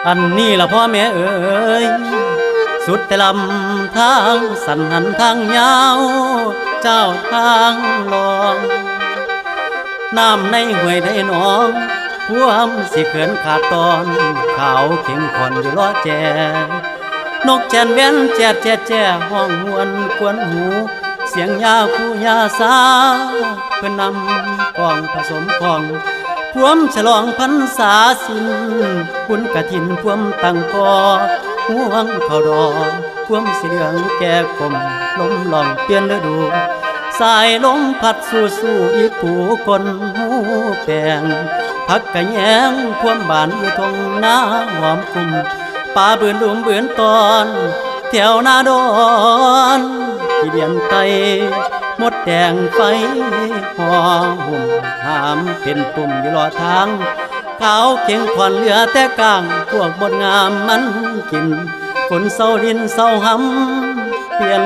อันนี้ละพ่อแม่เอ๋ยสุดแต่ลำทางสันหันทางยาวเจ้าทางลองน้ำในห้วยได้หนองพวมสิเขินขาดตอนขาวเข่งขอนอยู่ล้อแจนกแจนเว้นแจดแจดแจห้องมวนกวนหูเสียงยาคู่ยาสาเพื่อนนำกองผสมกองพวมฉลองพรรษาสิ้นบุญกฐินพวมตั้งกอห่วงเขาดอกพวมสีเหลืองแก่กลมลมลองเปลี่ยนฤดูสายลมพัดสู่สู่อีปูคนหูแปลงพักกะแยงพวมบานอยู่ทงนาหอมกุมป่าเบือนดุมเบือนตอนแถวนาดอนที่เดียนไตหมดแดงไฟห่อหุ่มหามเป็นปุ่มอยู่รอทางขาวเข่งขวัญเหลือแต่กลางพวกบดงามมันกินฝนเศร้าดินเศร้าหำเปลี่ยน